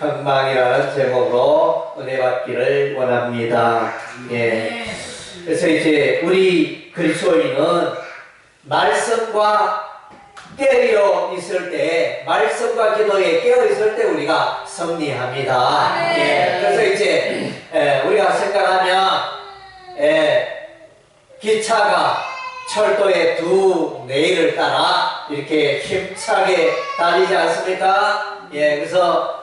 흥망이라는 제목으로 은혜 받기를 원합니다. 예. 그래서 이제 우리 그리스도인은 말씀과 깨어 있을 때, 말씀과 기도에 깨어 있을 때 우리가 승리합니다. 예. 그래서 이제 우리가 생각하면 기차가 철도의 두 레일을 따라 이렇게 힘차게 달리지 않습니까? 예. 그래서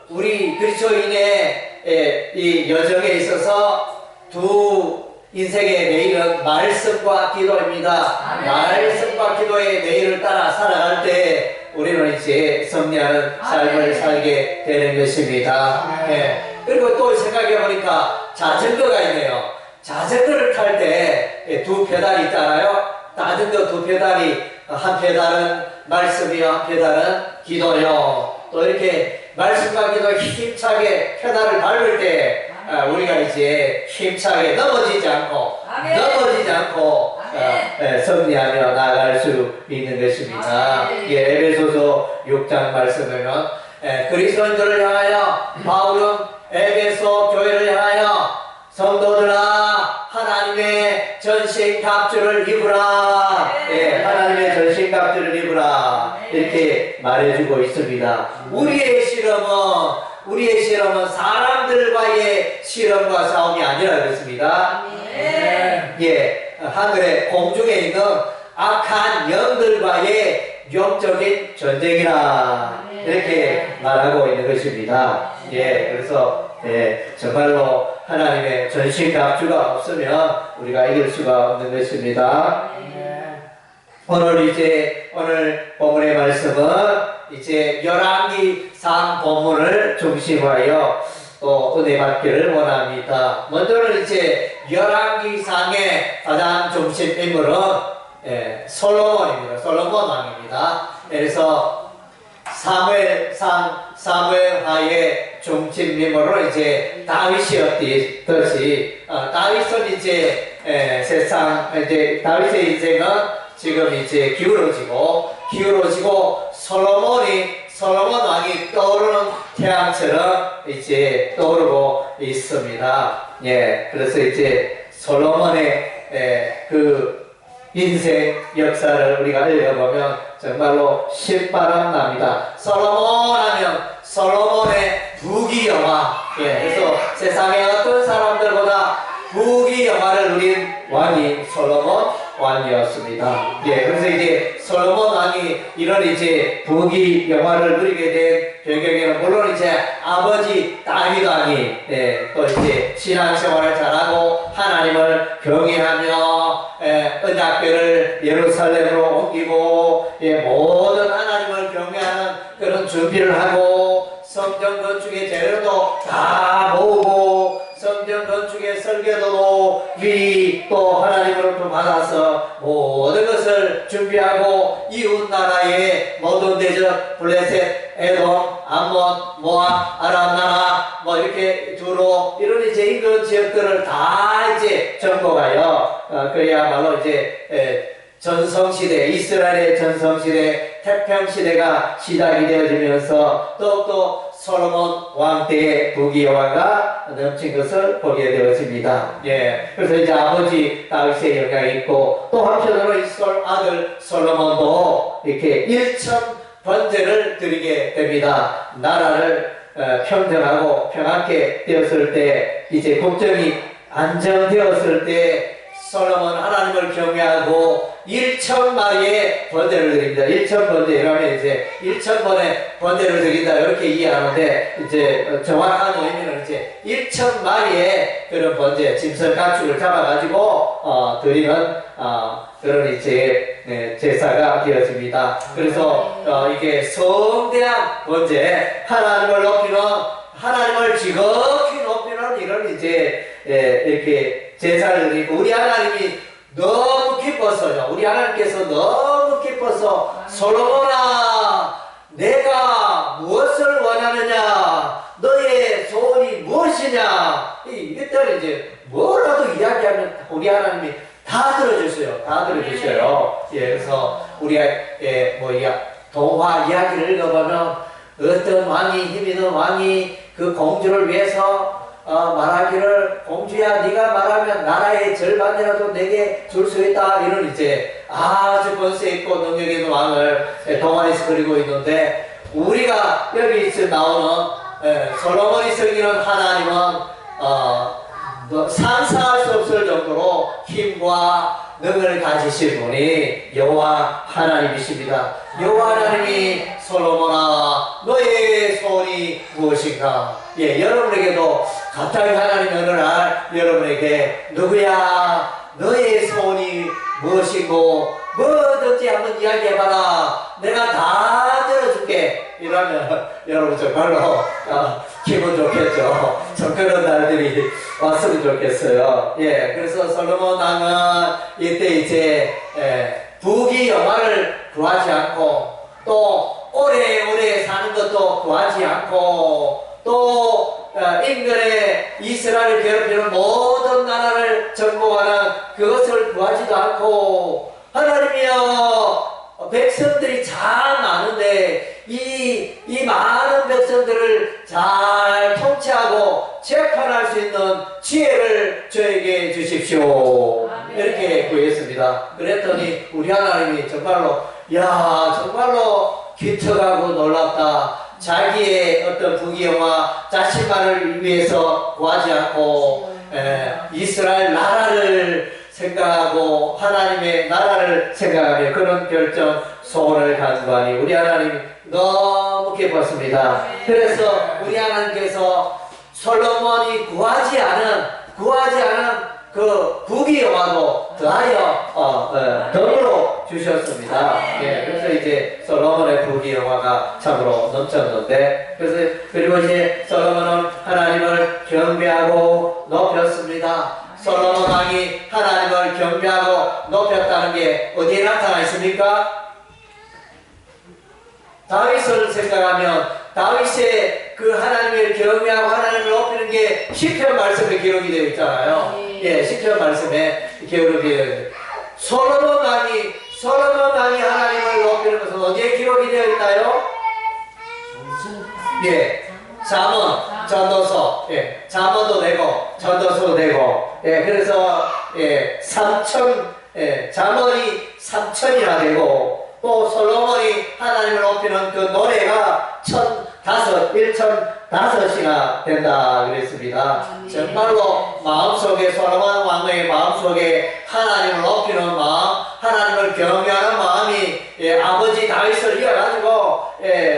우리 그리스도인의 이 여정에 있어서 두 인생의 내일은 말씀과 기도입니다. 말씀과 기도의 내일을 따라 살아갈 때 우리는 이제 승리하는 삶을 살게 되는 것입니다. 예. 그리고 또 생각해 보니까 자전거가 있네요. 자전거를 탈 때 두 페달이 있잖아요. 자전거 두 페달이 한 페달은 말씀이요, 한 페달은 기도요. 또 이렇게 말씀과 기도 힘차게 페달을 밟을 때 우리가 이제 힘차게 넘어지지 않고 승리하며 나아갈 수 있는 것입니다. 예, 에베소서 6장 말씀에는 그리스도인들을 향하여 바울은 에베소 교회를 향하여 성도들아 하나님의 전신갑주를 입으라. 예, 하나님의 전신갑주를 입으라. 이렇게 말해주고 있습니다. 우리의 실험은 사람들과의 실험과 싸움이 아니라 그렇습니다. 예, 하늘의 공중에 있는 악한 영들과의 영적인 전쟁이라 이렇게 말하고 있는 것입니다. 예, 그래서 정말로 하나님의 전신갑주가 없으면 우리가 이길 수가 없는 것입니다. 오늘 본문의 말씀은 이제 열왕기상 본문을 중심하여 또 은혜 받기를 원합니다. 먼저는 이제 열왕기상의 가장 중심 인물은 솔로몬입니다. 솔로몬 왕입니다. 그래서 사무엘하의 중심 인물은 이제 다윗이었듯이 다윗은 이제 다윗의 인생은 지금 이제 기울어지고 솔로몬 왕이 떠오르는 태양처럼 이제 떠오르고 있습니다. 예, 그래서 이제 솔로몬의 그 인생 역사를 우리가 읽어보면 정말로 신바람 납니다. 솔로몬 하면 솔로몬의 부귀영화. 예, 그래서 세상의 어떤 사람들보다 부귀영화를 누린 왕이 솔로몬 왕이었습니다. 예, 그래서 이제 솔로몬 왕이 이런 이제 부귀영화를 누리게 된 배경에는 물론 이제 아버지 다윗 왕이 또 이제 신앙생활을 잘하고 하나님을 경외하며 언약궤를 예루살렘으로 옮기고 모든 하나님을 경외하는 그런 준비를 하고 성전 건축의 재료도 다 모으고 성전 건축의 설계도도 미리 또 하나님으로부터 받아서 모든 것을 준비하고 이웃 나라의 모든 대적 블레셋, 에돔, 암몬, 모압, 아람 나라 뭐 이렇게 두로 이런 이제 인근 지역들을 다 이제 정복하여 그야말로 이제 전성시대, 이스라엘의 전성시대, 태평시대가 시작이 되어지면서 더욱더 솔로몬 왕 때의 부귀영화가 넘친 것을 보게 되어집니다. 예, 그래서 이제 아버지 다윗의 영향이 있고 또 한편으로 이 아들 솔로몬도 이렇게 1천 번제를 드리게 됩니다. 나라를 평정하고 평안케 되었을 때 이제 국정이 안정되었을 때 솔로몬 하나님을 경외하고 1,000마리의 번제를 드립니다. 1,000번제 이러면 이제 1,000번의 번제를 드린다 이렇게 이해하는데 이제 정확한 의미는 이제 1,000마리의 그런 번제 짐승 가축을 잡아가지고 드리는 그런 이제 제사가 되어집니다. 그래서 이게 성대한 번제 하나님을 지극히 높이는 이런 이제 이렇게 제사를 드리고 우리 하나님이 너무 기뻐서요. 우리 하나님께서 너무 기뻐서 솔로몬아 내가 무엇을 원하느냐 너의 소원이 무엇이냐 이때는 이제 뭐라도 이야기하면 우리 하나님이 다 들어주세요. 다 들어주셔요. 예, 그래서 우리가 동화 이야기를 읽어보면 어떤 왕이, 힘 있는 왕이 그 공주를 위해서 말하기를, 공주야 네가 말하면 나라의 절반이라도 내게 줄 수 있다, 이런 이제 아주 권세 있고 능력 있는 왕을 동안에서 그리고 있는데, 우리가 여기 나오는 솔로몬이 섬기는 하나님은 상상할 수 없을 정도로 힘과 능을 가지신 분이 여호와 하나님이십니다. 여호와 하나님이 솔로몬아 너의 소원이 무엇인가? 여러분에게도 갑자기 하나님이 어느 날 여러분에게 누구야 너의 소원이 무엇이고 뭐든지 한번 이야기해봐라, 내가 다 들어줄게, 이러면 여러분 정말로 기분 좋겠죠. 좀 그런 날들이 왔으면 좋겠어요. 그래서 솔로몬 왕은 이때 이제 부귀 영화를 구하지 않고, 또 오래오래 사는 것도 구하지 않고, 또 인근의 이스라엘을 괴롭히는 모든 나라를 정복하는 그것을 구하지도 않고, 하나님이여 백성들이 참 많은데 이 많은 백성들을 잘 통치하고 재판할 수 있는 지혜를 저에게 주십시오. 이렇게 구했습니다. 그랬더니 우리 하나님이 정말로 정말로 기특하고 놀랍다. 자기의 어떤 부귀영화 자신만을 위해서 구하지 않고 이스라엘 나라를 생각하고 하나님의 나라를 생각하며 그런 결정 소원을 간구하니 우리 하나님 너무 기뻤습니다. 그래서 우리 하나님께서 솔로몬이 구하지 않은 그 부귀영화도 더하여 덤으로 주셨습니다. 그래서 이제 솔로몬의 부귀영화가 참으로 넘쳤는데, 그리고 이제 솔로몬은 하나님을 경배하고 높였습니다. 솔로몬 왕이 하나님을 경배하고 높였다는 게 어디에 나타나 있습니까? 다윗을 생각하면 다윗의 그 하나님을 경배하고 하나님을 높이는 게 시편 말씀에 기록이 되어 있잖아요. 시편 말씀에 기록이 되어 있어요. 솔로몬 왕이 하나님을 높이는 것은 어디에 기록이 되어 있나요? 잠언, 전도서, 잠언도 되고, 전도서도 되고, 그래서, 잠언이 3천이나 되고, 또 솔로몬이 하나님을 높이는 그 노래가 1005이나 된다 그랬습니다. 정말로 마음속에, 솔로몬 왕의 마음속에 하나님을 높이는 마음, 하나님을 경외하는 마음이 아버지 다윗을 이어가지고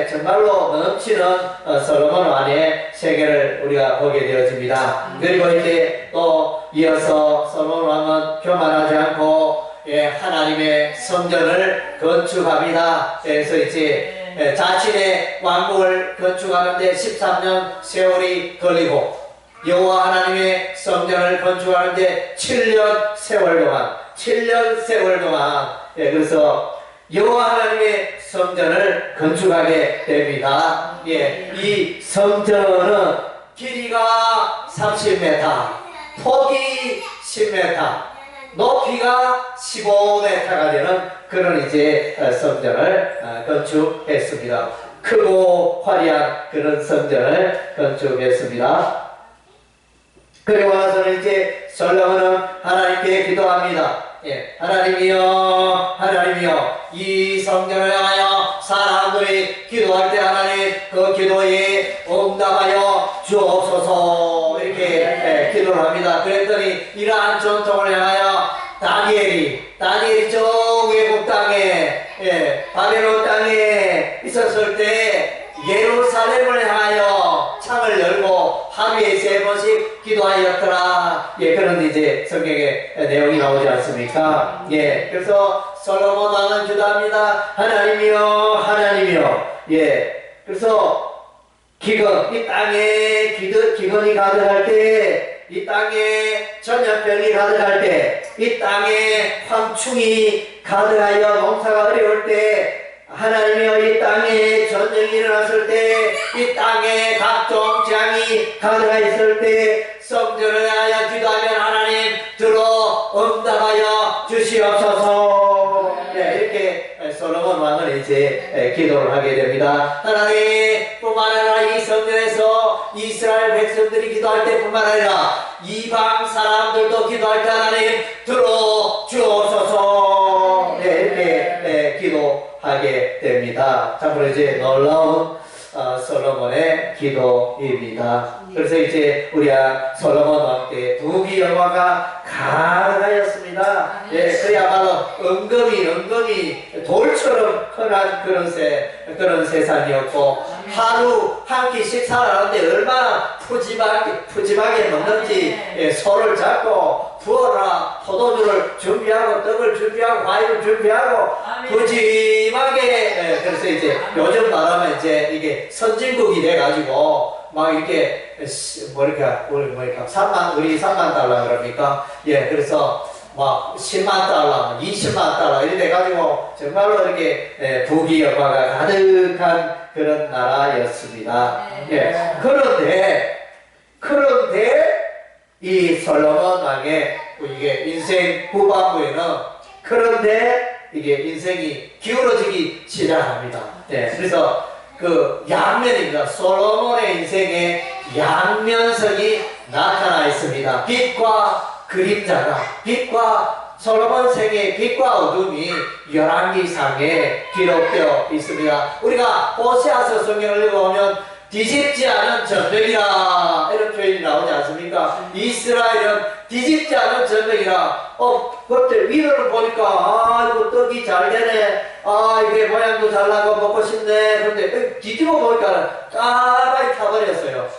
정말로 넘치는 솔로몬 왕의 세계를 우리가 보게 되어집니다. 그리고 이제 또 이어서 솔로몬 왕은 교만하지 않고 하나님의 성전을 건축합니다. 그래서 이제 자신의 왕국을 건축하는데 13년 세월이 걸리고, 여호와 하나님의 성전을 건축하는데 7년 세월 동안 그래서 여호와 하나님의 성전을 건축하게 됩니다. 이 성전은 길이가 30m, 폭이 10m, 높이가 15m가 되는 그런 이제 성전을 건축했습니다. 크고 화려한 그런 성전을 건축했습니다. 그리고 나서는 이제 솔로몬은 하나님께 기도합니다. 하나님이여 이 성전을 향하여 사람들이 기도할 때 하나님 그 기도에 응답하여 주옵소서, 이렇게 기도를 합니다. 그랬더니 이러한 전통을 향하여 다니엘이 저 외국 땅에 바벨론 땅에 있었을 때 예루살렘을 향하여 창을 열고 하루에 3번씩 기도하였더라. 그런 이제 성경에 내용이 나오지 않습니까? 그래서 솔로몬 왕은 기도합니다. 하나님이여. 그래서 기근, 이 땅에 기근이 가득할 때, 이 땅에 전염병이 가득할 때, 이 땅에 황충이 가득하여 농사가 어려울 때, 하나님이여 이 땅에 전쟁이 일어났을 때, 이 땅에 각종 재앙이 가득하 있을 때 성전을 하여 기도하면 하나님 들어 응답하여 주시옵소서. 이렇게 솔로몬 왕은 이제 기도를 하게 됩니다. 하나님 뿐만 아니라 이 성전에서 이스라엘 백성들이 기도할 때뿐만 아니라 이방 사람들도 기도할 때 하나님 들어주옵소서 이렇게 기도하게 됩니다. 참으로 이제 놀라운 솔로몬의 기도입니다. 그래서 이제 우리 솔로몬 왕때 두기 여호와가 가능하였습니다. 예, 그야말로 은금이 돌처럼 흔한 그런 세상이었고, 하루 한 끼 식사를 하는데 얼마나 푸짐하게 먹는지, 예, 소를 잡고 부어라, 포도주를 준비하고 떡을 준비하고 과일을 준비하고 푸짐하게, 예, 그래서 이제 요즘 말하면 이제 이게 선진국이 돼가지고 막 이렇게 우리 3만 달러 그럽니까? 예, 그래서 막 10만 달러, 20만 달러 이래 돼가지고 정말로 이렇게 부귀 영화가 가득한 그런 나라였습니다. 예, 그런데 이 솔로몬 왕의 이게 인생 후반부에는 그런데 이게 인생이 기울어지기 시작합니다. 예, 그래서 그 양면입니다. 솔로몬의 인생에 양면성이 나타나 있습니다. 빛과 그림자가, 솔로몬 생의 빛과 어둠이 열왕기상에 기록되어 있습니다. 우리가 호세아서 성경을 읽어보면 뒤집지 않은 전쟁이라 이런 표현이 나오지 않습니까? 이스라엘은 뒤집지 않은 전쟁이라. 그때 위로를 보니까 이거 떡이 잘 되네, 이게 모양도 잘 나고 먹고 싶네. 그런데 뒤집어 보니까 까마귀 타버렸어요.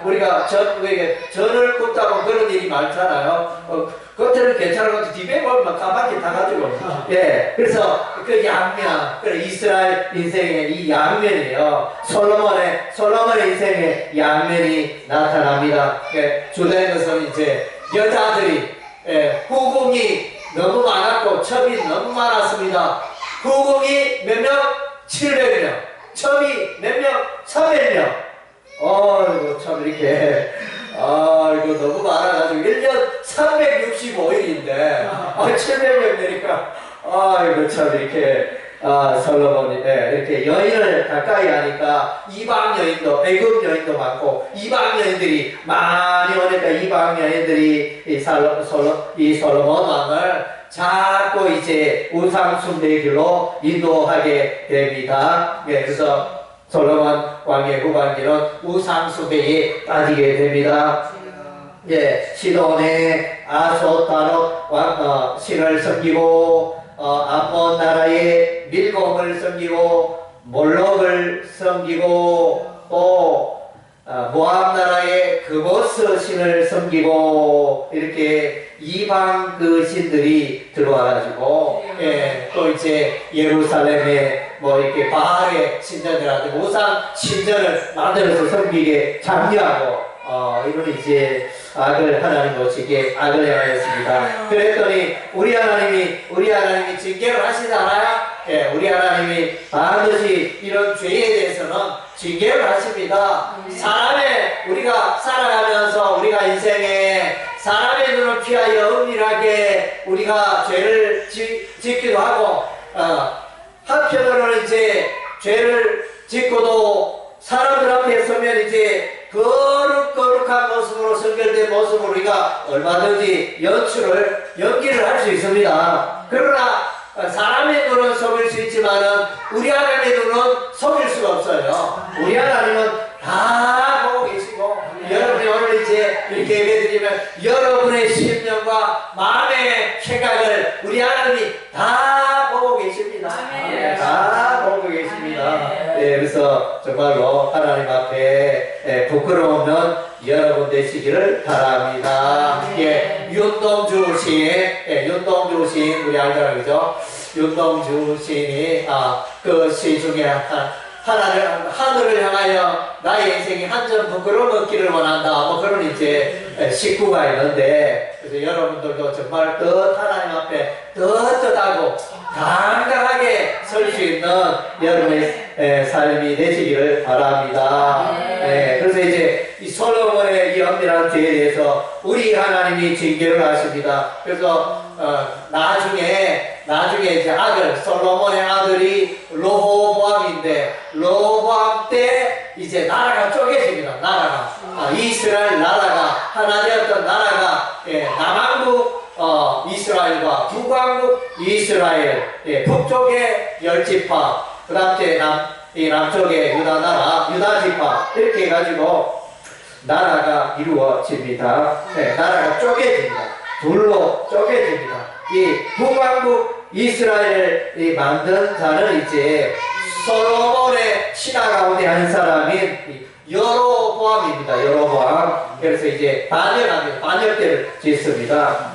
우리가 전을 굽다고 그런 일이 많잖아요. 겉에는 괜찮은 뒤에 보면 까마귀 타가지고. 예, 그래서 그 양면, 이스라엘 인생의 이 양면이에요. 솔로몬의 인생의 양면이 나타납니다. 예, 주된 것은 이제 여자들이, 예, 후궁이 너무 많았고 첩이 너무 많았습니다. 후궁이 몇 명? 700명. 첩이 몇 명? 300명. 이거 참 이렇게, 이거 너무 많아가지고 1년 365일인데 700명 되니까 이거 참 이렇게 솔로몬이 이렇게 여인을 가까이 하니까 이방 여인도, 애굽 여인도 많고 이방 여인들이 많이 오니까 이방 여인들이 이 솔로몬 왕을 자꾸 이제 우상 숭배의 길로 인도하게 됩니다. 예, 그래서 솔로몬 왕의 후반기는 우상 숭배에 빠지게 됩니다. 예, 시돈의 아소타롯 왕 신을 섬기고, 아몬 나라의 밀곰을 섬기고, 몰록을 섬기고, 또 모압 나라의 그모스 신을 섬기고, 이렇게 이방 그 신들이 들어와가지고, 예, 또 이제 예루살렘에 뭐 이렇게 바알의 신전들한테 우상 신전을 만들어서 섬기게 장려하고, 이런 이제 하나님 모시기에 악을 행하였습니다. 그랬더니 우리 하나님이 징계를 하시잖아요. 예, 우리 하나님이 반드시 이런 죄에 대해서는 징계를 하십니다. 우리가 살아가면서 우리가 인생에 사람의 눈을 피하여 은밀하게 우리가 죄를 짓기도 하고, 한편으로는 이제 죄를 짓고도 사람들 앞에 서면 이제 거룩한 모습으로, 성결된 모습으로 우리가 얼마든지 연기를 할 수 있습니다. 그러나 사람의 눈은 속일 수 있지만은 우리 하나님의 눈은 속일 수가 없어요. 우리 하나님은 다 보고 계시고, 여러분이 오늘 이제 이렇게 예배드리면 여러분의 심령과 마음의 생각을 우리 하나님이 다 보고 계십니다. 다 보고 계십니다. 예, 그래서 정말로 하나님 앞에 부끄러우면 여러분 되시기를 바랍니다. 예, 윤동주 시인 우리 알잖아요, 그죠? 윤동주 시인이 그 시 중에 하늘을 향하여 나의 인생이 한 점 부끄러움 얻기를 원한다, 뭐 그런 이제 식구가 있는데, 그래서 여러분들도 정말 하나님 앞에 떳떳하고 당당하게 설 수 있는 여러분의 삶이 되시기를 바랍니다. 그래서 이제 이 솔로몬의 이 엄밀한 죄에 대해서 우리 하나님이 징계를 하십니다. 그래서 나중에 나중에 이제 아들, 솔로몬의 아들이 르호보암인데, 르호보암 때 이제 나라가 쪼개집니다. 나라가. 이스라엘 나라가, 하나 되었던 나라가, 남왕국 이스라엘과 북왕국 이스라엘, 북쪽에 10지파, 그 다음에 남쪽에 유다 나라, 유다 지파, 이렇게 해가지고 나라가 이루어집니다. 나라가 쪼개집니다. 둘로 쪼개집니다. 이 북왕국 이스라엘이 만든 자는 이제 솔로몬의 신하 가운데 한 사람인 여로보암입니다. 여로보암. 그래서 이제 반역합니다. 반역죄를 짓습니다.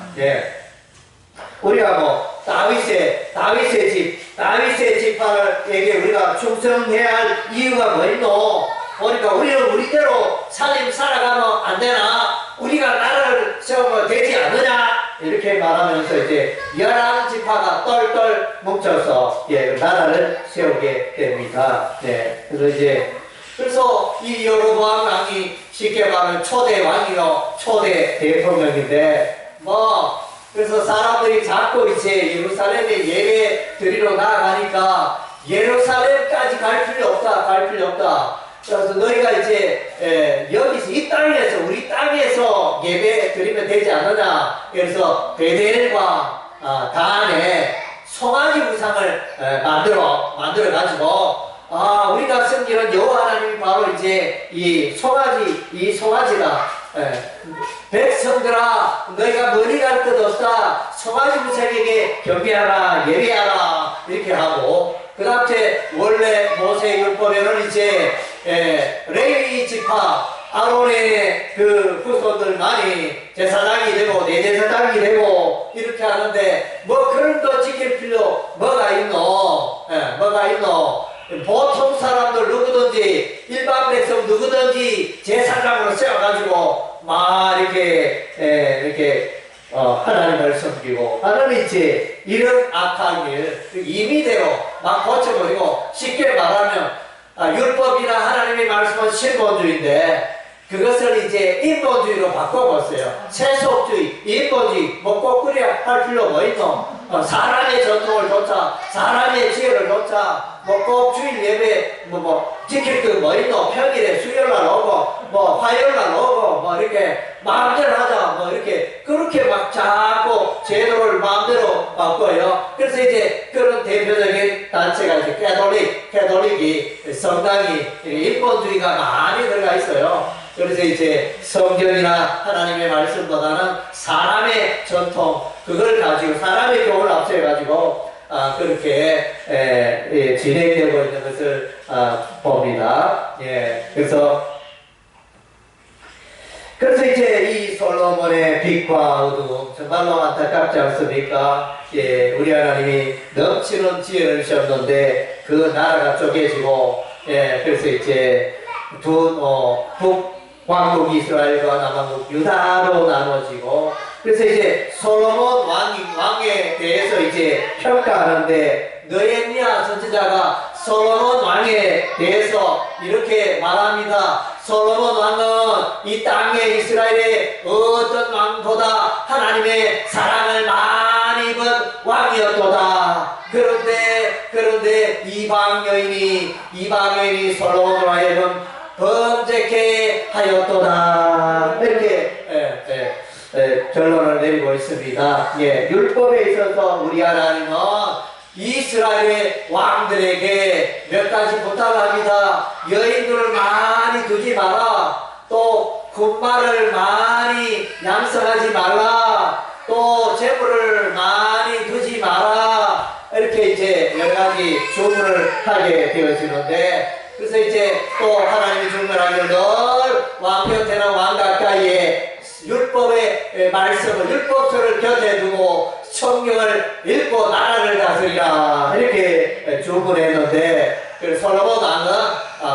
우리가 뭐 다윗의 지파에게 우리가 충성해야 할 이유가 뭐 있노? 그러니까 우리는 우리대로 살림 살아가면 안 되나? 우리가 나라를 세우면 되지 않느냐? 이렇게 말하면서 이제 11지파가 똘똘 뭉쳐서 나라를 세우게 됩니다. 그래서 이 여로보암 왕이 쉽게 말하면 초대 왕이요, 초대 대통령인데 그래서 사람들이 자꾸 이제 예루살렘에 예배 드리러 나아가니까 예루살렘까지 갈 필요 없다. 그래서 너희가 이제 여기서 이 땅에서 우리 땅에서 예배 드리면 되지 않느냐. 그래서 베델과 단에 송아지 우상을 만들어 가지고 우리가 섬기는 여호와 하나님이 바로 이제 이 송아지다. 백성들아, 너희가 머리 갈 것 없다. 송아지 우상에게 경배하라, 예배하라, 이렇게 하고, 그 다음에 원래 모세 율법에는 이제 레위 지파 아론의 그 후손들만이 제사장이 되고 대제사장이 되고 이렇게 하는데 뭐 그런 거 지킬 필요 뭐가 있노? 보통 사람들 누구든지 일반 백성 누구든지 제사장으로 세워가지고 막 이렇게 하나님을 섬기고 하나는 이제 이런 악한 일 임의대로 막 고쳐버리고 쉽게 말하면 율법이나 하나님의 말씀은 신본주의인데 그것을 이제 인본주의로 바꿔봤어요. 세속주의, 인본주의, 뭐 거꾸리 할 필요 뭐 있노? 사람의 전통을 좇아, 사람의 지혜를 좇아, 꼭 주일 예배, 지킬 거 뭐 있노? 평일에 수요일날 오고, 화요일날 오고, 이렇게 마음대로 하자, 이렇게, 그렇게 막 자꾸 제도를 마음대로 바꿔요. 그래서 이제 그런 대표적인 단체가 이제 캐톨릭이, 성당이, 인본주의가 많이 들어가 있어요. 그래서 이제 성경이나 하나님의 말씀보다는 사람의 전통, 그걸 가지고 사람의 교훈을 앞세워가지고 그렇게 진행되고 있는 것을 봅니다. 그래서 이제 이 솔로몬의 빛과 어두움 정말로 안타깝지 않습니까? 우리 하나님이 넘치는 지혜를 주셨는데 그 나라가 쪼개지고 그래서 이제 북왕국 이스라엘과 남왕국 유다로 나눠지고 그래서 이제 솔로몬 왕에 대해서 이제 평가하는데 느헤미야 선지자가 솔로몬 왕에 대해서 이렇게 말합니다. 솔로몬 왕은 이 땅에 이스라엘의 어떤 왕보다 하나님의 사랑을 많이 입은 왕이었도다. 그런데 이방 여인이 솔로몬을 하여금 범죄케 하였도다. 이렇게 결론을 내리고 있습니다. 율법에 있어서 우리 하나님은 이스라엘의 왕들에게 몇 가지 부탁합니다. 여인들을 많이 두지 마라. 또 군마를 많이 양성하지 말라. 또 재물을 많이 두지 마라. 이렇게 이제 여러 가지 주문을 하게 되어지는데 그래서 이제 또 하나님이 주문하기를 늘 왕 곁에나 왕 가까이에 율법의 말씀을 율법서를 곁에 두고 성경을 읽고 나라를 다스리라 이렇게 주문했는데 솔로몬 왕은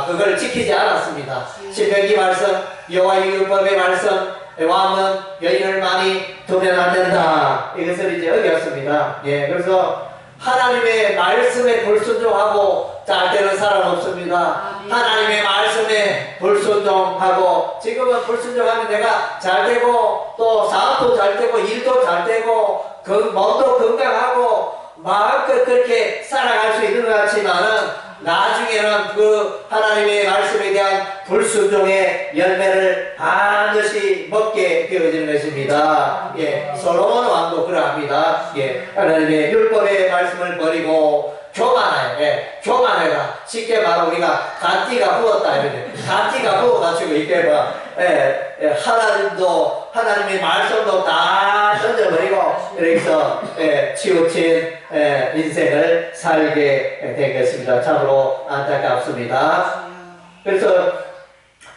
그걸 지키지 않았습니다. 신명기 말씀, 여호와의 율법의 말씀, 왕은 여인을 많이 두면 안 된다. 이것을 이제 어겼습니다. 그래서 하나님의 말씀에 불순종하고 잘 되는 사람 없습니다. 하나님의 말씀에 불순종하고 지금은 불순종하면 내가 잘 되고 또 사업도 잘 되고 일도 잘 되고 몸도 건강하고 마음껏 그렇게 살아갈 수 있는 것 같지만은 나중에는 그 하나님의 말씀에 대한 불순종의 열매를 반드시 먹게 되어지는 것입니다. 예, 솔로몬 왕도 그러합니다. 예, 하나님의 율법의 말씀을 버리고 교만해, 예, 교만해라. 쉽게 말하면 우리가 간띠가 부었다 이러는데, 간띠가 부어가지고 이렇게 뭐, 하나님의 말씀도 다 던져버리고, 그래서 치우친 인생을 살게 된 것입니다. 참으로 안타깝습니다. 그래서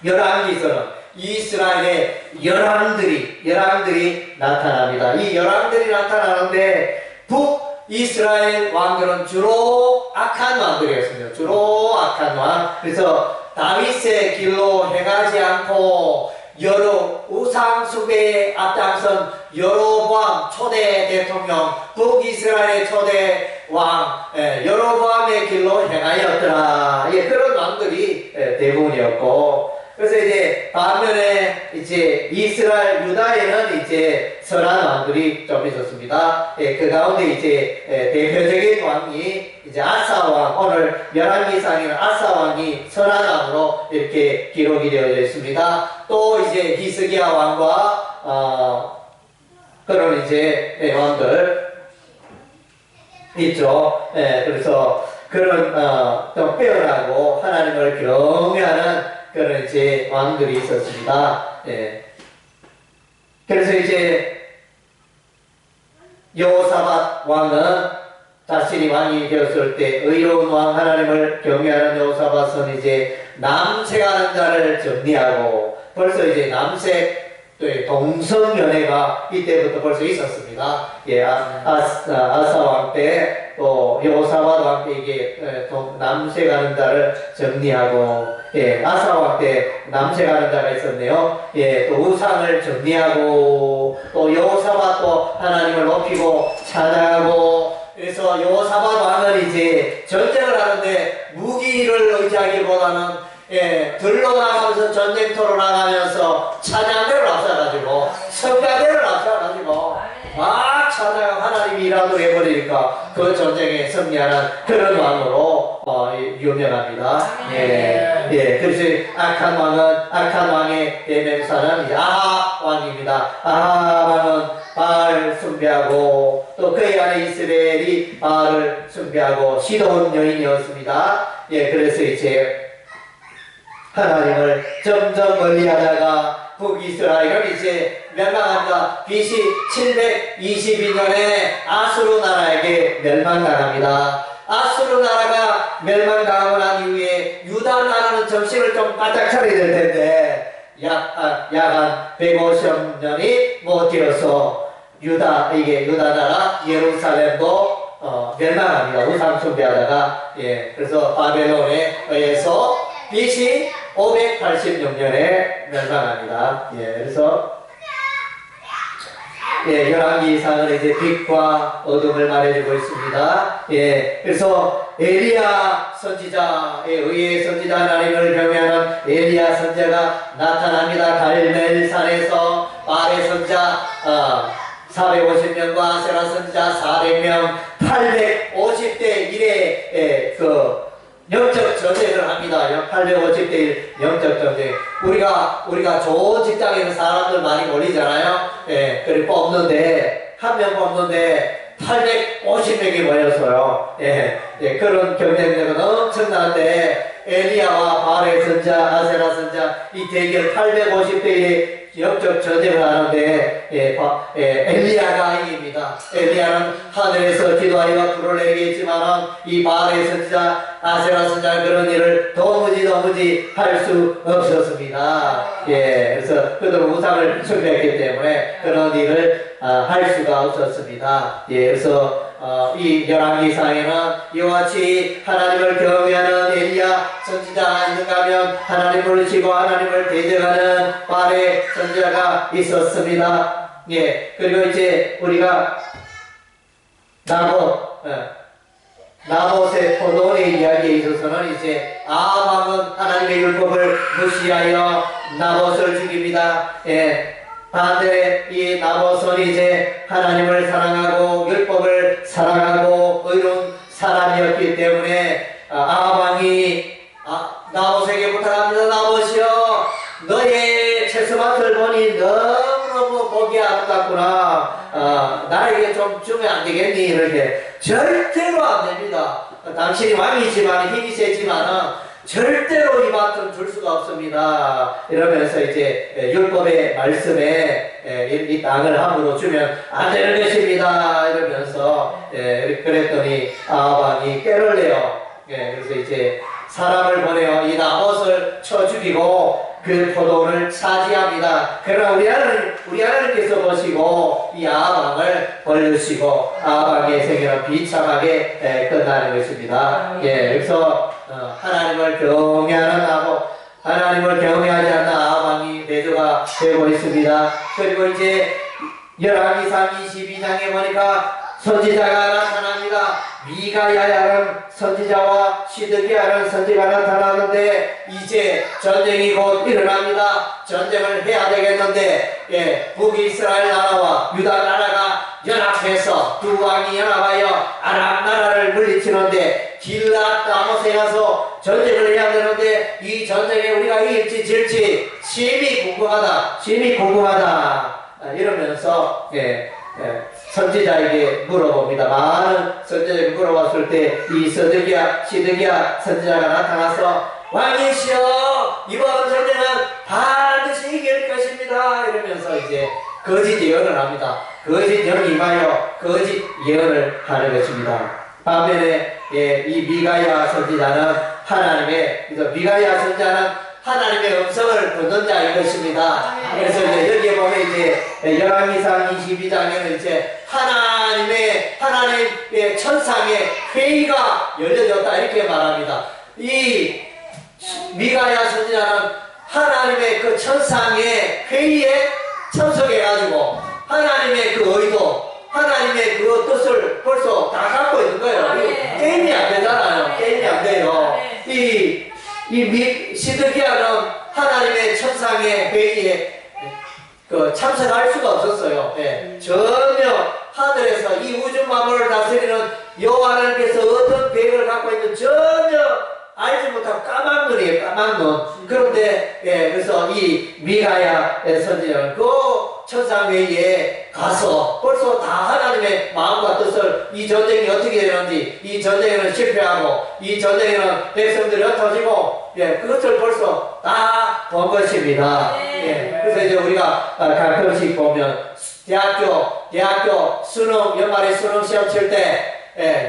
열왕기서는 이스라엘의 열왕들이 나타납니다. 이 열왕들이 나타나는데 북이스라엘 왕들은 주로 악한 왕들이었습니다. 주로 악한 왕. 그래서 다윗의 길로 행하지 않고 여러 우상 숭배에 앞장선 여로보암 초대 대통령, 북이스라엘의 초대 왕 여로보암의 길로 행하였더라. 예, 그런 왕들이 대부분이었고, 그래서 이제 반면에 이제 이스라엘 유다에는 이제 선한 왕들이 좀 있었습니다. 예, 그 가운데 이제 대표적인 왕이 이제 아사 왕, 오늘 열왕기상에는 아사 왕이 선한 왕으로 이렇게 기록이 되어져 있습니다. 또 이제 히스기야 왕과 그런 이제 왕들 있죠. 그래서 그런 좀 빼어나고 하나님을 경외하는 그런 이제 왕들이 있었습니다. 그래서 이제 여호사밧 왕은 자신이 왕이 되었을 때 의로운 왕 하나님을 경외하는 여호사밧은 이제 남색하는 자를 정리하고, 벌써 이제 남색 동성연애가 이때부터 벌써 있었습니다. 예, 아사 왕 때, 또 여호사밧 왕 때 이게 남색하는 자를 정리하고, 예, 아사 왕 때 남색하는 자가 있었네요. 예, 또 우상을 정리하고, 또 여호사밧도 하나님을 높이고 찬양하고. 그래서 여호사밧 왕은 이제 전쟁을 하는데 무기를 의지하기보다는 들로 나가면서 전쟁터로 나가면서 찬양대를 앞서가지고 성가대를 앞서가지고 막 찬양 하나님이 일하도록 해버리니까 그 전쟁에 승리하는 그런 왕으로 유명합니다. 예, 그래서 악한 왕의 대명사는 이제 아합 왕입니다. 아합 왕은 바알 숭배하고, 또 그의 아내 이스라엘이 바알을 숭배하고 시돈 여인이었습니다. 예, 그래서 이제 하나님을 점점 멀리하다가 북이스라엘은 이제 멸망합니다. BC 722년에 아수르 나라에게 멸망당합니다. 아수르 나라가 멸망당하고 난 이후에 유다 나라는 정신을 좀 바짝 차려야 될 텐데 약 한 150년이 못 되어서 유다 나라 예루살렘도 멸망합니다. 우상 숭배하다가. 예, 그래서 바벨론에 의해서 BC 586년에 멸망합니다. 예, 그래서 열왕기상은 이제 빛과 어둠을 말해주고 있습니다. 예, 그래서 엘리야 선지자에 의해 선지자 하나님을 경외하는 엘리야 선지자가 나타납니다. 갈멜산에서 바알의 선지자 450명과 아세라 선지자 400명, 850대 1의 영적 전쟁을 합니다. 850대 1 영적 전쟁. 우리가 좋은 직장에 있는 사람들 많이 몰리잖아요. 예, 그리고 뽑는데, 한 명 뽑는데 850명이 모였어요. 예, 그런 경쟁력은 엄청난데, 엘리야와 바알의 선자, 아세라 선자, 이 대결 850대 1의 영적 전쟁을 하는데, 엘리야가 이깁니다. 엘리야는 하늘에서 기도하여 불을 내리게 했지만은, 이 바알의 선지자, 아세라 선지자 그런 일을 도무지 할 수 없었습니다. 예, 그래서 그들은 우상을 숭배했기 때문에 그런 일을 할 수가 없었습니다. 예, 그래서 이 열왕기상에는 이와 같이 하나님을 경외하는 엘리야 선지자가 있는가 하면 하나님을 지고 하나님을 대적하는 바알의 선지자가 있었습니다. 예, 그리고 이제 우리가 나봇의 포도원의 이야기에 있어서는 이제 아합 왕은 하나님의 율법을 무시하여 나봇을 죽입니다. 예, 반대 이 나봇은 이제 하나님을 사랑하고 율법을 사랑하고 의로운 사람이었기 때문에 아합왕이 나봇에게 부탁합니다. 나봇이여, 너의 채소밭을 보니 너무너무 보기 아름답구나. 나에게 좀 주면 안 되겠니? 이렇게. 절대로 안 됩니다. 당신이 왕이지만 힘이 세지만은 절대로 이 밭은 줄 수가 없습니다. 이러면서 이제 율법의 말씀에 이 땅을 함으로 주면 안 되는 것입니다. 이러면서 그랬더니 아합왕이 꾀를 내요. 그래서 이제 사람을 보내어 이 나봇을 쳐 죽이고 그 포도를 차지합니다. 그러나 우리 하나님께서 보시고 이 아합왕을 벌르시고 아합왕의 생애는 비참하게 끝나는 것입니다. 그래서 하나님을 경외하는 나봇, 하나님을 경외하지 않는 아합왕이 대조가 되고 있습니다. 그리고 이제 열왕기상 22장에 보니까 선지자가 나타납니다. 미가야라는 선지자와 시드기야라는 선지자가 나타나는데 이제 전쟁이 곧 일어납니다. 전쟁을 해야 되겠는데 북이스라엘 나라와 유다 나라가 연합해서 두 왕이 연합하여 아람 나라를 물리치는데 길랏 라못에 가서 전쟁을 해야 되는데 이 전쟁에 우리가 이길지 질지 심히 궁금하다. 이러면서 선지자에게 물어봅니다. 많은 선지자에게 물어봤을 때 이 시드기야 선지자가 나타나서 왕이시여, 이번 전쟁은 반드시 이길 것입니다. 이러면서 이제 거짓 예언을 합니다. 거짓 영이 임하여 거짓 예언을 하는 것입니다. 반면에 이 미가야 선지자는 미가야 선지자는 하나님의 음성을 듣는 자인 것입니다. 그래서 이제 여기에 보면 이제 열왕기상 22장에는 이제 하나님의 천상의 회의가 열려졌다 이렇게 말합니다. 이 미가야 선지자는 하나님의 그 천상의 회의에 참석해가지고 하나님의 그 의도, 하나님의 그 뜻을 벌써 다 갖고 있는 거예요. 게임이 안 되잖아요. 게임이 안 돼요. 이 시드기야는 하나님의 천상의 회의에 참석할 수가 없었어요. 전혀 하늘에서 이 우주 만물을 다스리는 여호와 하나님께서 어떤 계획을 갖고 있는 전혀 알지 못하고 까만 눈이에요. 까만 눈. 그런데 그래서 이 미가야 선지자는 그 천상회의에 가서 벌써 다 하나님의 마음과 뜻을, 이 전쟁이 어떻게 되는지, 이 전쟁에는 실패하고 이 전쟁에는 백성들이 흩어지고 그것을 벌써 다 본 것입니다. 그래서 이제 우리가 가끔씩 보면 대학교 수능, 연말에 수능 시험 칠 때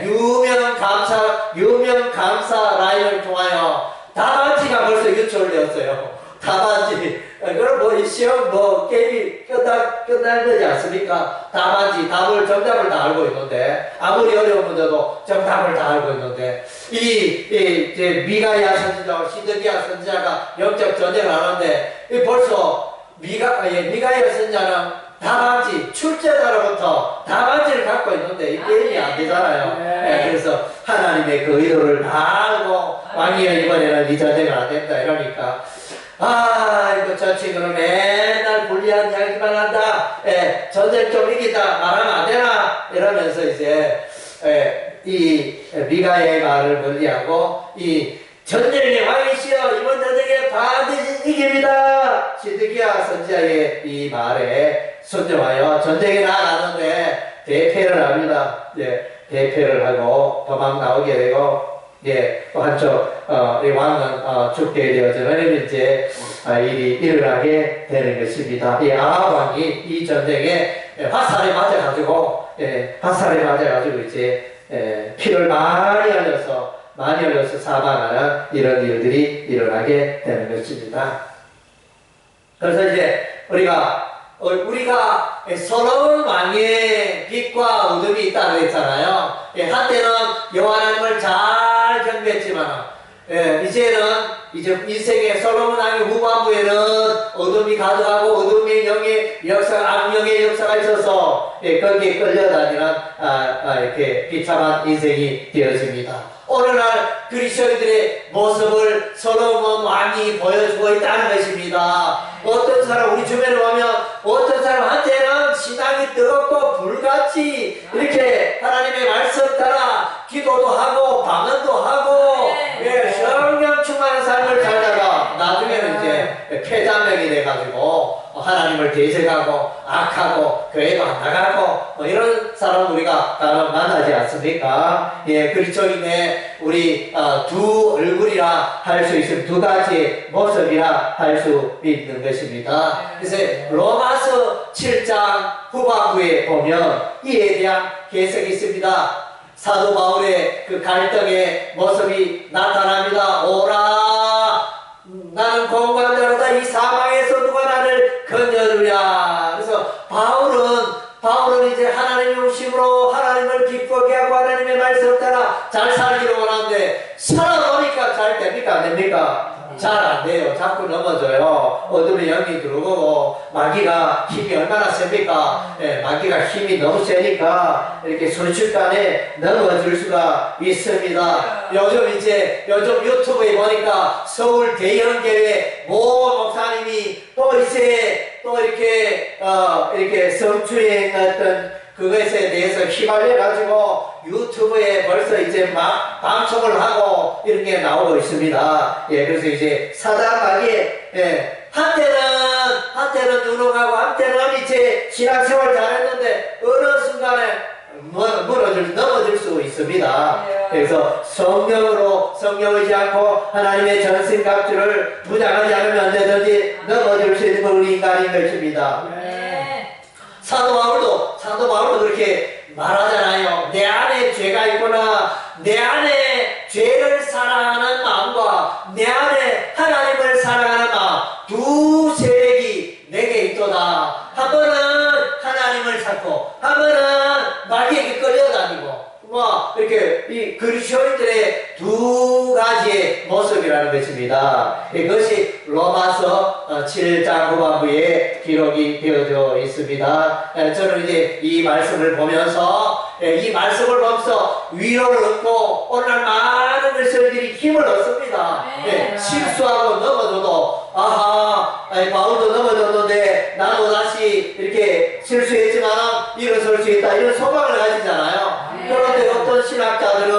유명 감사 라인을 통하여 답안지가 벌써 유출되었어요. 답안지. 그럼 뭐 시험 게임이 끝날 거지 않습니까? 답안지, 정답을 다 알고 있는데, 아무리 어려운 문제도 정답을 다 알고 있는데, 이제 미가야 선지자와 시드기야 선지자가 영적 전쟁을 하는데, 벌써 미가야 선지자는 답안지, 출제자로부터 답안지를 갖고 있는데 이 게임이 안 되잖아요. 그래서 하나님의 그 의도를 다 알고 왕이여 이번에는 이 전쟁을 안 된다 이러니까 이거 저 친구는 맨날 불리한 이야기만 한다. 전쟁 좀 이기다 말하면 안 되나? 이러면서 이제 이 미가의 말을 멀리하고 이 전쟁의 왕이시여 이번 전쟁에 반드시 이깁니다. 시드기야 선지자의 이 말에 순종하여 전쟁에 나아가는데 대패를 합니다. 대패를 하고 도망 나오게 되고 또 한쪽 이 왕은 죽게 되어지는 이제 일이 일어나게 되는 것입니다. 이 아합 왕이 이 전쟁에 화살에 맞아가지고 이제 피를 많이 흘려서 사망하는 이런 일들이 일어나게 되는 것입니다. 그래서 이제 우리가 서러운 왕의 빛과 어둠이 있다고 했잖아요. 한때는 여호와 하나님을 잘 경배했지만 이제 인생의 서러운 왕의 후반부에는 어둠이 가득하고 어둠의 영의 역사, 악령의 역사가 있어서 거기에 끌려다니는 이렇게 비참한 인생이 되어집니다. 오늘날 그리스도인들의 모습을 서러운 왕이 보여주고 있다는 것입니다. 어떤 사람 우리 주변에 보면 어떤 사람한테는 신앙이 뜨겁고 불같이 이렇게 하나님의 말씀 따라 기도도 하고 방언도 하고 예, 성령 충만한 삶을 살다가 나중에는 이제 폐자명이 돼가지고 하나님을 대적하고 악하고 교회도 안 나가고 이런 사람 우리가 간혹 만나지 않습니까? 예, 그리스도인의 우리 두 얼굴이라 할 수 있는 두 가지 모습이라 할 수 있는 것입니다. 그래서 로마서 7장 후반부에 보면 이에 대한 해석이 있습니다. 사도 바울의 그 갈등의 모습이 나타납니다. 오라 나는 공고한 자로다. 이 사망에서 누가 나를 건져주랴. 그래서 바울은 이제 하나님의 오심으로 하나님을 기쁘게 하고 하나님의 말씀 따라 잘 살기를 원하는데 살아보니까 잘 됩니까? 안 됩니까? 잘 안 돼요. 자꾸 넘어져요. 어둠의 영이 들어오고 마귀가 힘이 얼마나 셉니까? 예, 마귀가 힘이 너무 세니까 이렇게 순식간에 넘어질 수가 있습니다. 요즘 유튜브에 보니까 서울 대형교회 모 목사님이 또 이렇게 성추행 어떤 그것에 대해서 휘말려가지고 유튜브에 벌써 이제 막 방송을 하고 이런 게 나오고 있습니다. 예, 그래서 이제 사단마귀에, 예, 한때는 유능하고 한때는 이제 신앙생활 잘했는데 어느 순간에 넘어질 수 있습니다. 그래서 성령 의지 않고 하나님의 전신갑주를 부장하지 않으면 언제든지 넘어질 수 있는 우리 인간인 것입니다. 사도 바울도 그렇게 말하잖아요. 내 안에 죄가 있구나. 내 안에 죄를 사랑하는 마음과 내 안에 하나님을 사랑하는 마음, 두 세력이 내게 있도다. 한 번은 하나님을 찾고 한 번은 마귀에게 끌려다니고 이렇게 이 그리스도인들의 두 가지의 모습이라는 것입니다. 이것이 로마서 7장 후반부에 기록이 되어져 있습니다. 저는 이제 이 말씀을 보면서 위로를 얻고 오늘날 많은 그리스도인들이 힘을 얻습니다. 실수하고 넘어져도 바울도 넘어졌는데 나도 다시 이렇게 실수했지만 일어설 수 있다 이런 소망을 가지잖아요. 그런데 어떤 신학자들은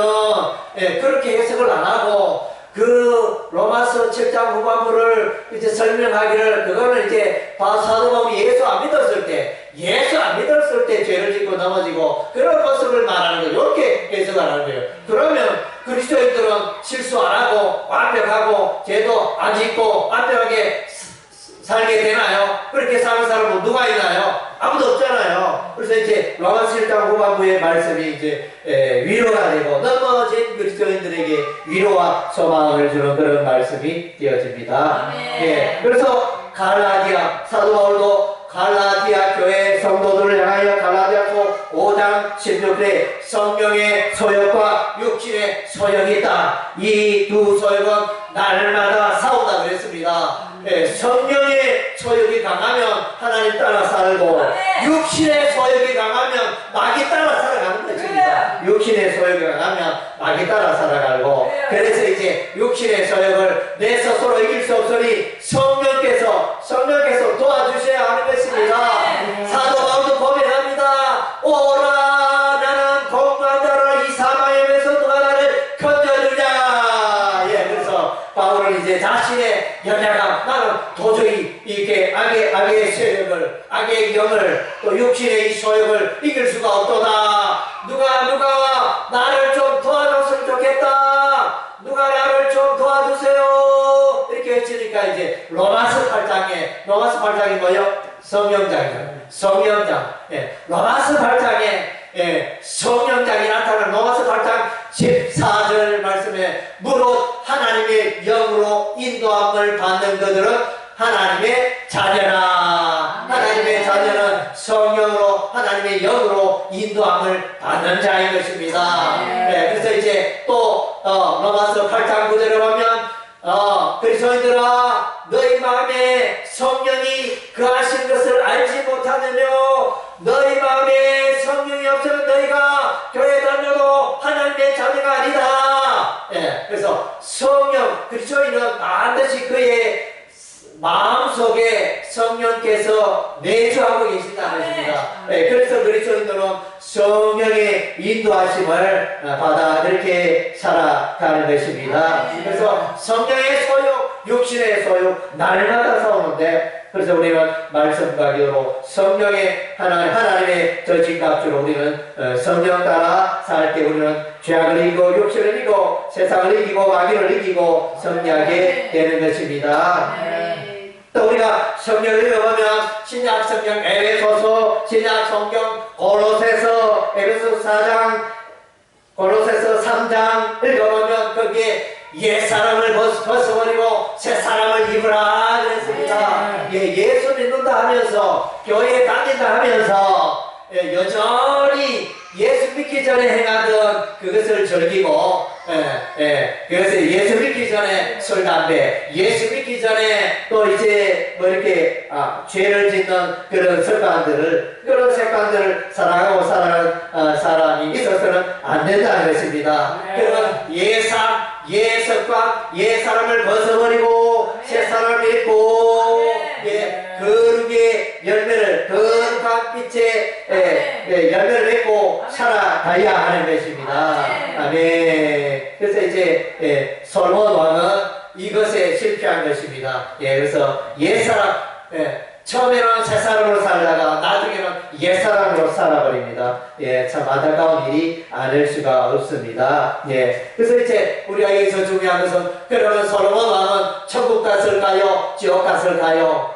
그렇게 해석을 안 하고 그 로마서 7장 후반부를 이제 설명하기를 그거는 이제 사도 바울이 예수 안 믿었을 때 죄를 짓고 넘어지고 그런 모습을 말하는 거예요. 이렇게 해석을 하는 거예요. 그러면 그리스도인들은 실수 안 하고 완벽하고 죄도 안 짓고 완벽하게 살게 되나요? 그렇게 사는 사람은 누가 있나요? 아무도 없잖아요. 그래서 이제 로마서 7장 후반부의 말씀이 이제 위로가 되고 넘어진 그리스도인들에게 위로와 소망을 주는 그런 말씀이 되어집니다. 예, 그래서 사도 바울도 갈라디아 교회 성도들을 향하여 갈라디아서 5장 16절에 성령의 소욕과 육신의 소욕이 있다. 이 두 소욕은 날마다 싸운다 그랬습니다. 성령의 소욕이 강하면 하나님 따라 살고 육신의 소욕이 강하면 마귀 따라 살아가는 것입니다. 육신의 소욕이 강하면 마귀 따라 살아가고 그래서 이제 육신의 소욕을 내 스스로 이길 수 없으니 성령께서 도와주셔야 하는 것입니다. 사도 바울도 고백합니다. 오라 나는 공고한 자로다. 이 사망에서 누가 나를 건져주랴. 그래서 바울은 이제 자신의 연약함, 나는 도저히 이렇게 악의 세력을, 악의 영을, 또 육신의 이 소욕을 이길 수가 없도다. 누가 나를 좀 도와줬으면 좋겠다. 누가 나를 좀 도와주세요. 이렇게 외치니까 이제 로마서 8장이 뭐요? 성령장. 로마서 8장에 성령장이 나타나는 로마서 8장 14절 말씀에 무릇 하나님의 영으로 인도함을 받는 그들은 하나님의 자녀라. 하나님의 자녀는 성령으로 하나님의 영으로 인도함을 받는 자인 것입니다. 그래서 이제 또 로마서 8장 9절에 보면 그리스도인들아 너희 마음에 성령이 거하신 것을 알지 못하느냐. 너희 마음에 성령이 없으면 너희가 교회 다녀도 하나님의 자녀가 아니다. 그래서 성령 그리스도인은 반드시 그의 마음속에 성령께서 내주하고 계신다는 것입니다. 예, 그래서 그리스도인들은 성령의 인도하심을 받아 이렇게 살아가는 것입니다. 그래서 성령의 소욕, 육신의 소욕 날마다 싸우는데, 그래서 우리는 말씀과 기도로 성령의 하나님의 저 진갑주로 우리는 성령 따라 살 때 우리는 죄악을 이기고 육신을 이기고 세상을 이기고 마귀를 이기고 승리하게 되는 것입니다. 또 우리가 성경을 읽어보면 신약 성경 에베소서, 신약 성경 골로새서, 에베소 4장, 골로새서 3장 읽어보면 거기에 옛사람을 벗어버리고 새사람을 입으라 그랬습니다. 예수 믿는다 하면서 교회에 다닌다 하면서 여전히 예수 믿기 전에 행하던 그것을 즐기고 그것을 예수 믿기 전에 술, 담배, 예수 믿기 전에 또 이제 뭐 이렇게 죄를 짓는 그런 그런 습관들을 살아가고 살아가는 사람이 있어서는 안 된다는 것입니다. 그러면 예습관, 옛사람을 벗어버리고 새사람을 입고 거룩의 열매를, 거룩한 빛의 열매를 맺고 살아가야 하는 것입니다. 아멘. 그래서 이제 솔로몬 왕은 이것에 실패한 것입니다. 그래서 옛사람, 처음에는 새사람으로 살다가 나중에는 옛사람으로 살아버립니다. 참 안타까운 일이 아닐 수가 없습니다. 그래서 이제 우리가 여기서 중요한 것은, 그러면 솔로몬 왕은 천국 갔을까요? 지옥 갔을까요?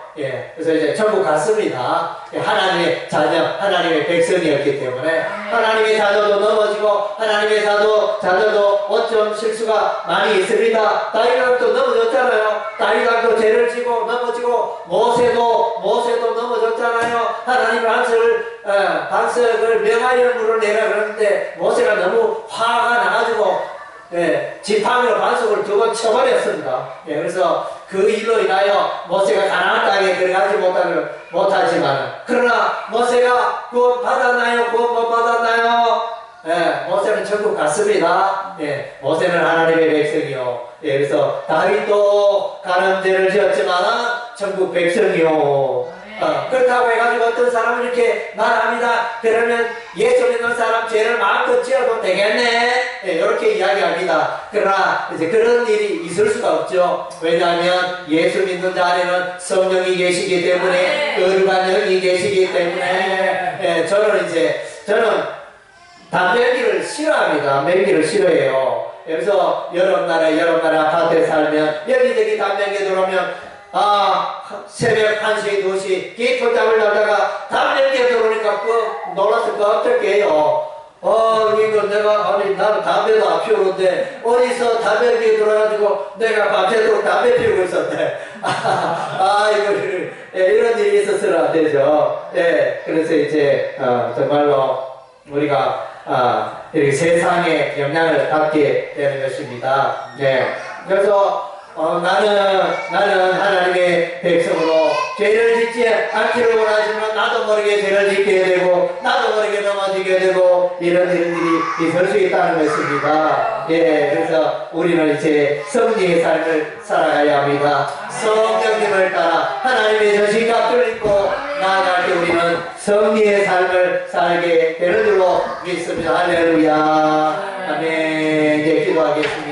그래서 이제 천국 갔습니다. 하나님의 자녀, 하나님의 백성이었기 때문에 하나님의 자녀도 넘어지고 하나님의 자녀도 어쩜 실수가 많이 있습니다. 다윗왕도 넘어졌잖아요. 다윗왕도 죄를 지고 넘어지고 모세도 넘어졌잖아요. 하나님 반석을 명하여 물을 내라 그러는데 모세가 너무 화가 나가지고 지팡이로 반석을 두 번 쳐버렸습니다. 그래서 그 일로 인하여 모세가 가나안 땅에 들어가지 못하지만, 그러나 모세가 구원 받았나요? 구원 못 받았나요? 모세는 천국 갔습니다. 모세는 하나님의 백성이요. 그래서 다윗도 가늠죄를 지었지만 천국 백성이요. 그렇다고 해가지고 어떤 사람은 이렇게 말합니다. 그러면 예수 믿는 사람 죄를 마음껏 지어도 되겠네, 이렇게 이야기합니다. 그러나 이제 그런 일이 있을 수가 없죠. 왜냐하면 예수 믿는 자 안에는 성령이 계시기 때문에, 거룩한 영이 계시기 때문에. 저는 담배기를 싫어합니다. 담배기를 싫어해요. 그래서 여러 나라 아파트에 살면 여기저기 담배기 들어오면 새벽 1시, 2시 기토 잠을 자다가 담배기에 들어오니까 놀라서 어떻게 해요? 이거 나는 담배도 안 피우는데 어디서 담배기에 들어가지고 내가 밤새도록 담배 피우고 있었네. 이런 일이 있었으면 안 되죠. 그래서 이제 정말로 우리가 이렇게 세상에 영향을 받게 되는 것입니다. 그래서 나는 하나님의 백성으로 죄를 짓지 않기를 원하지만 나도 모르게 죄를 짓게 되고 나도 모르게 넘어지게 되고 이런 일이 있을 수 있다는 것입니다. 그래서 우리는 이제 성령의 삶을 살아가야 합니다. 성령님을 따라 하나님의 저신갑주를 입고 나아갈 때 우리는 성령의 삶을 살게 되는 줄로 믿습니다. 할렐루야. 아멘. 이제 기도하겠습니다.